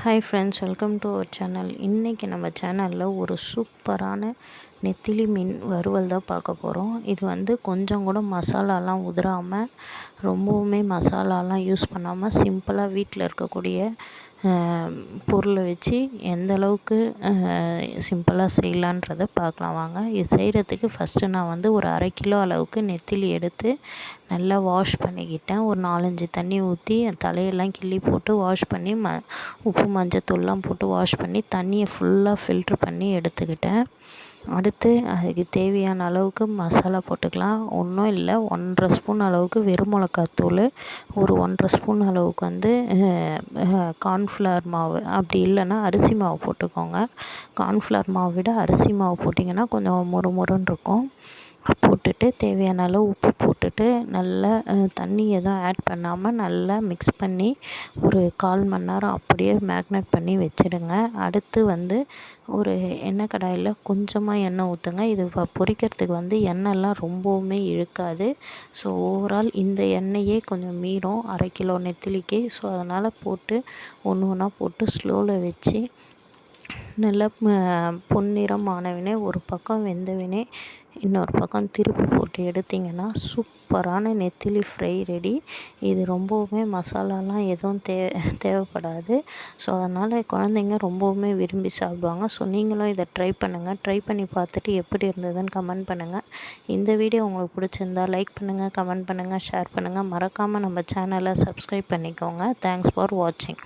Hi friends, welcome to our channel. இன்றைக்கி நம்ம சேனலில் ஒரு சூப்பரான நெத்திலி மீன் வறுவல் தான் பார்க்க போகிறோம். இது கொஞ்சம் கூட மசாலாலாம் உதிராமல், ரொம்பவுமே மசாலாலாம் யூஸ் பண்ணாமல் சிம்பிளாக வீட்டில் இருக்கக்கூடிய பொருளை வச்சு எந்த அளவுக்கு சிம்பிளாக செய்யலான்றதை பார்க்கலாம் வாங்க. இது செய்கிறதுக்கு ஃபஸ்ட்டு நான் ஒரு 1/2 கிலோ அளவுக்கு நெத்திலி எடுத்து நல்லா வாஷ் பண்ணிக்கிட்டேன். ஒரு 4-5 தண்ணி ஊற்றி தலையெல்லாம் கிள்ளி போட்டு வாஷ் பண்ணி உப்பு மஞ்சத்தூள்லாம் போட்டு வாஷ் பண்ணி தண்ணியை ஃபுல்லாக ஃபில்ட்ரு பண்ணி எடுத்துக்கிட்டேன். அடுத்து அதுக்கு தேவையான அளவுக்கு மசாலா போட்டுக்கலாம். ஒன்றும் இல்லை, 1/2 ஸ்பூன் அளவுக்கு வெறும் மிளகாத்தூள், ஒரு 1/2 ஸ்பூன் அளவுக்கு கார்ன்ஃப்ளவர் மாவு, அப்படி இல்லைன்னா அரிசி மாவு போட்டுக்கோங்க. கார்ன்ஃப்ளவர் மாவை விட அரிசி மாவு போட்டிங்கன்னா கொஞ்சம் மொறுமொறுன்னு இருக்கும். போட்டுட்டு தேவையான அளவு உப்பு போட்டுட்டு நல்லா தண்ணி எதுவும் ஆட் பண்ணாமல் நல்லா மிக்ஸ் பண்ணி ஒரு 1/4 மணி நேரம் அப்படியே மேக்னேட் பண்ணி வச்சிடுங்க. அடுத்து ஒரு எண்ணெய் கடாயில் கொஞ்சமாக எண்ணெய் ஊற்றுங்க. இது பொரிக்கிறதுக்கு எண்ணெய்லாம் ரொம்பவுமே இழுக்காது. ஸோ ஓவரால் இந்த எண்ணெயே கொஞ்சம் மீறும் 1/2 கிலோ நெத்திலிக்கு. ஸோ அதனால் போட்டு ஒன்று ஒன்றா போட்டு ஸ்லோவில் வச்சு நல்லா பொன்னிறம் ஆனவினே ஒரு பக்கம் வெந்தவினே இன்னொரு பக்கம் திருப்பி போட்டு எடுத்திங்கன்னா சூப்பரான நெத்திலி ஃப்ரை ரெடி. இது ரொம்பவுமே மசாலாலாம் எதுவும் தேவைப்படாது. ஸோ அதனால் குழந்தைங்க ரொம்பவுமே விரும்பி சாப்பிடுவாங்க. ஸோ நீங்களும் இதை ட்ரை பண்ணுங்கள். ட்ரை பண்ணி பார்த்துட்டு எப்படி இருந்ததுன்னு கமெண்ட் பண்ணுங்கள். இந்த வீடியோ உங்களுக்கு பிடிச்சிருந்தா லைக் பண்ணுங்கள், கமெண்ட் பண்ணுங்கள், ஷேர் பண்ணுங்கள். மறக்காமல் நம்ம சேனலை சப்ஸ்கிரைப் பண்ணிக்கோங்க. தேங்க்ஸ் ஃபார் வாட்சிங்.